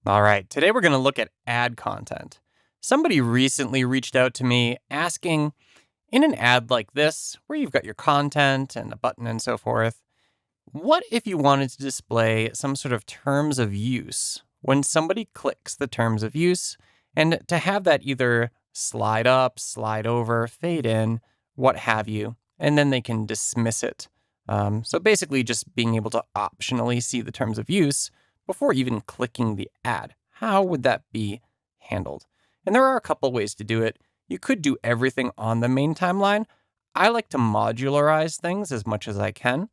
All right, today we're going to look at ad content. Somebody recently reached out to me asking, in an ad like this, where you've got your content and a button and so forth, what if you wanted to display some sort of terms of use when somebody clicks the terms of use, and to have that either slide up, slide over, fade in, what have you, and then they can dismiss it. So basically just being able to optionally see the terms of use before even clicking the ad. How would that be handled? And there are a couple ways to do it. You could do everything on the main timeline. I like to modularize things as much as I can.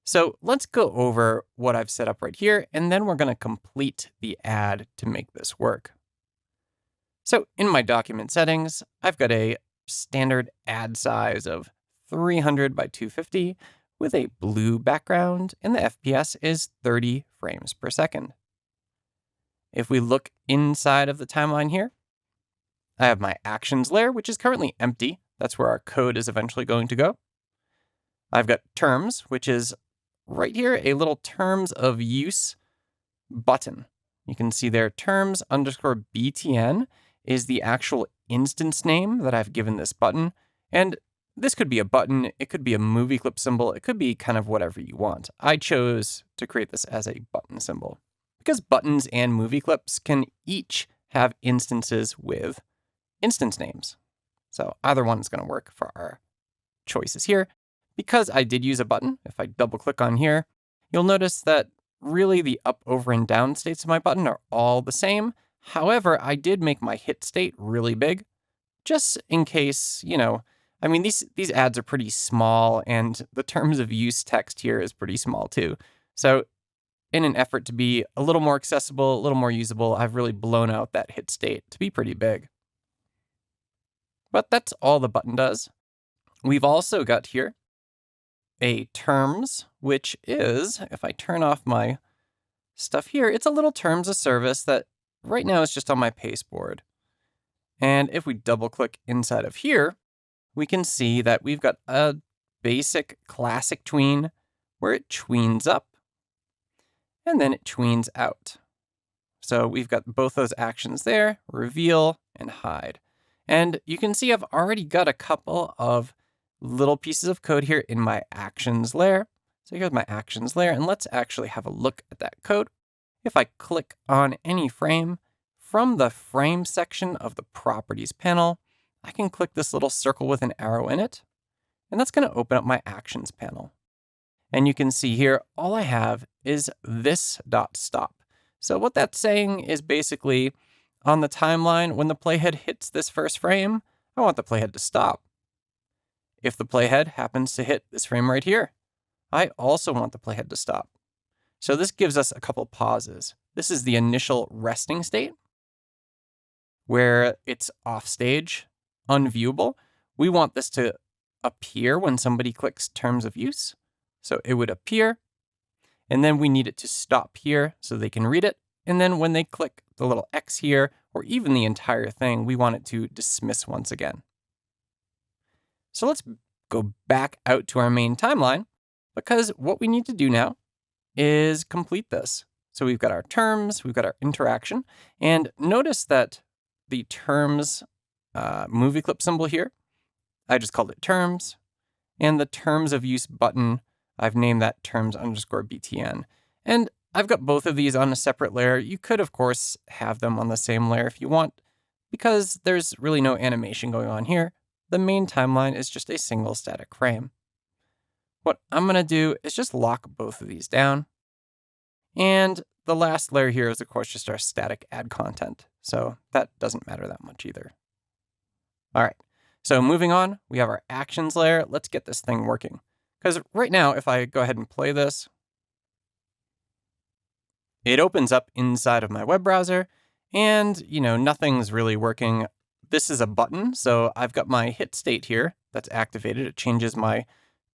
So let's go over what I've set up right here, and then we're going to complete the ad to make this work. So in my document settings, I've got a standard ad size of 300 by 250 with a blue background, and the FPS is 30 frames per second. If we look inside of the timeline here, I have my actions layer, which is currently empty. That's where our code is eventually going to go. I've got terms, which is right here, a little terms of use button. You can see there terms underscore BTN is the actual instance name that I've given this button. And this could be a button, it could be a movie clip symbol, it could be kind of whatever you want. I chose to create this as a button symbol because buttons and movie clips can each have instances with instance names. So either one is going to work for our choices here. Because I did use a button, if I double click on here, you'll notice that really the up, over, and down states of my button are all the same. However, I did make my hit state really big, just in case, I mean, these ads are pretty small, and the terms of use text here is pretty small too. So in an effort to be a little more accessible, a little more usable, I've really blown out that hit state to be pretty big. But that's all the button does. We've also got here a terms, which is, if I turn off my stuff here, it's a little terms of service that right now is just on my pasteboard. And if we double click inside of here, we can see that we've got a basic classic tween where it tweens up and then it tweens out. So we've got both those actions there, reveal and hide. And you can see I've already got a couple of little pieces of code here in my actions layer. So here's my actions layer, and let's actually have a look at that code. If I click on any frame, from the frame section of the properties panel, I can click this little circle with an arrow in it, and that's going to open up my actions panel. And you can see here, all I have is this dot stop. So what that's saying is basically on the timeline, when the playhead hits this first frame, I want the playhead to stop. If the playhead happens to hit this frame right here, I also want the playhead to stop. So this gives us a couple pauses. This is the initial resting state, where it's off stage, unviewable. We want this to appear when somebody clicks terms of use. So it would appear, and then we need it to stop here so they can read it. And then when they click the little X here, or even the entire thing, we want it to dismiss once again. So let's go back out to our main timeline, because what we need to do now is complete this. So we've got our terms, we've got our interaction, and notice that the terms movie clip symbol here, I just called it terms, and the terms of use button, I've named that terms underscore BTN. And I've got both of these on a separate layer. You could, of course, have them on the same layer if you want, because there's really no animation going on here. The main timeline is just a single static frame. What I'm going to do is just lock both of these down. And the last layer here is, of course, just our static ad content. So that doesn't matter that much either. All right, so moving on, we have our actions layer. Let's get this thing working. Because right now, if I go ahead and play this, it opens up inside of my web browser, and, nothing's really working. This is a button, so I've got my hit state here that's activated. It changes my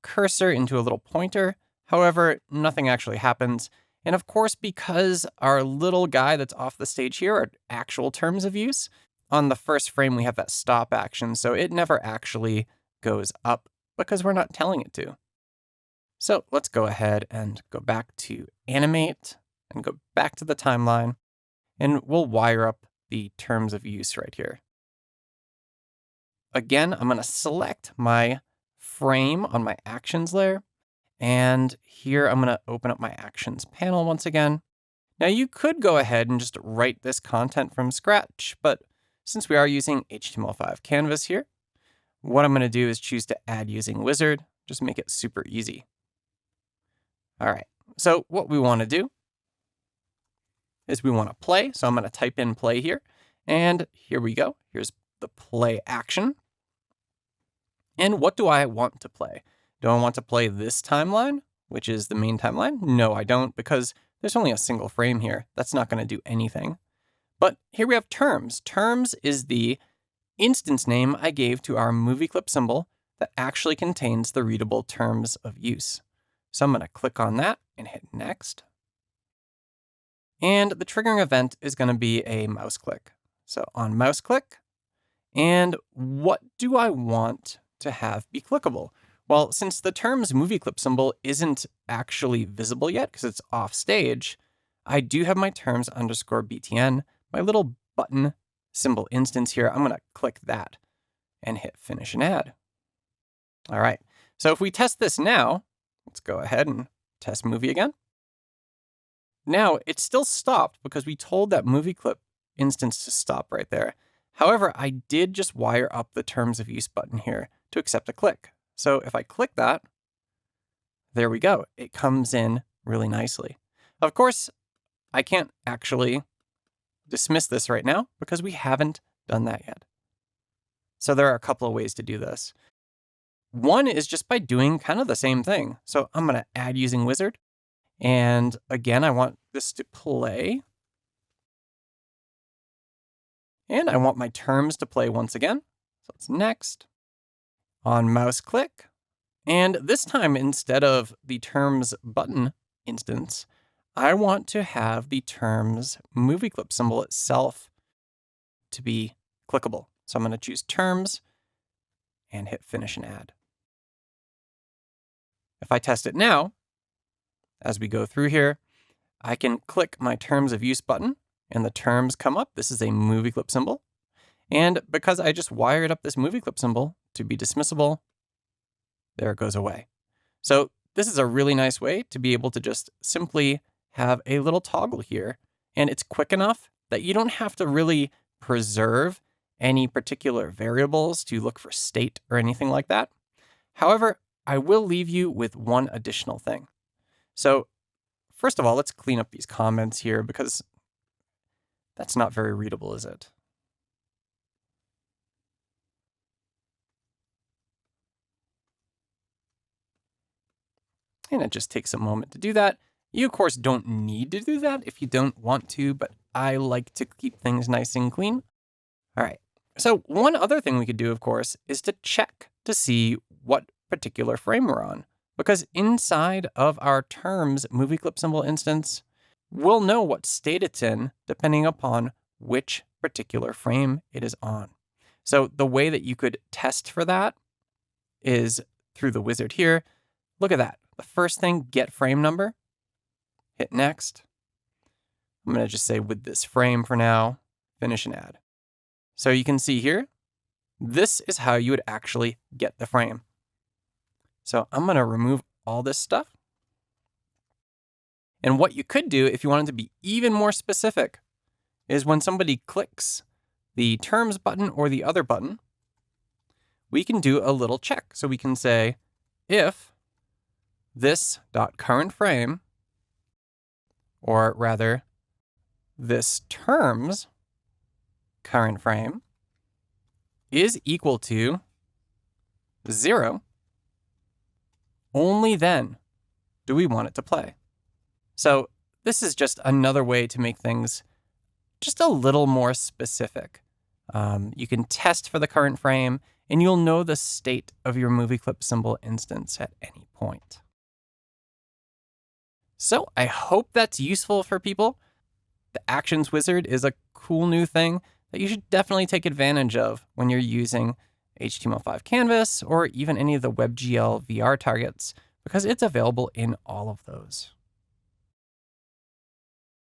cursor into a little pointer. However, nothing actually happens. And of course, because our little guy that's off the stage here are actual terms of use, on the first frame we have that stop action, so it never actually goes up because we're not telling it to. So let's go ahead and go back to Animate and go back to the timeline. and we'll wire up the terms of use right here. Again, I'm going to select my frame on my actions layer. And here I'm going to open up my actions panel once again. Now you could go ahead and just write this content from scratch, but since we are using HTML5 canvas here, what I'm going to do is choose to add using wizard, just make it super easy. All right, so what we want to do is we want to play. So I'm going to type in play here, and here we go. Here's the play action. And what do I want to play? Do I want to play this timeline, which is the main timeline? No, I don't, because there's only a single frame here. That's not going to do anything. But here we have terms. Terms is the instance name I gave to our movie clip symbol that actually contains the readable terms of use. So I'm going to click on that and hit next. And the triggering event is going to be a mouse click. So on mouse click, and what do I want to have be clickable? Well, since the terms movie clip symbol isn't actually visible yet because it's off stage, I do have my terms underscore BTN, my little button symbol instance here. I'm going to click that and hit finish and add. All right. So if we test this now, let's go ahead and test movie again. Now it's still stopped because we told that movie clip instance to stop right there. However, I did just wire up the terms of use button here to accept a click. So if I click that, there we go. It comes in really nicely. Of course, I can't actually dismiss this right now because we haven't done that yet. So there are a couple of ways to do this. One is just by doing kind of the same thing. So I'm going to add using wizard. And again, I want this to play. And I want my terms to play once again. So it's next. On mouse click. And this time, instead of the terms button instance, I want to have the terms movie clip symbol itself to be clickable. So I'm going to choose terms and hit finish and add. If I test it now, as we go through here, I can click my terms of use button and the terms come up. This is a movie clip symbol. And because I just wired up this movie clip symbol to be dismissible, there it goes away. So this is a really nice way to be able to just simply have a little toggle here. And it's quick enough that you don't have to really preserve any particular variables to look for state or anything like that. However, I will leave you with one additional thing. So first of all, let's clean up these comments here because that's not very readable, is it? And it just takes a moment to do that. You, of course, don't need to do that if you don't want to, but I like to keep things nice and clean. All right. So one other thing we could do, of course, is to check to see what particular frame we're on. Because inside of our terms movie clip symbol instance, we'll know what state it's in depending upon which particular frame it is on. So the way that you could test for that is through the wizard here. Look at that. The first thing, get frame number, hit next. I'm going to just say with this frame for now, finish and add. So you can see here, this is how you would actually get the frame. So I'm going to remove all this stuff. And what you could do if you wanted to be even more specific is when somebody clicks the terms button or the other button, we can do a little check. So we can say if this dot current frame, or rather this terms current frame is equal to 0, only then do we want it to play. So this is just another way to make things just a little more specific. You can test for the current frame and you'll know the state of your movie clip symbol instance at any point. So I hope that's useful for people. The Actions Wizard is a cool new thing that you should definitely take advantage of when you're using HTML5 Canvas or even any of the WebGL VR targets, because it's available in all of those.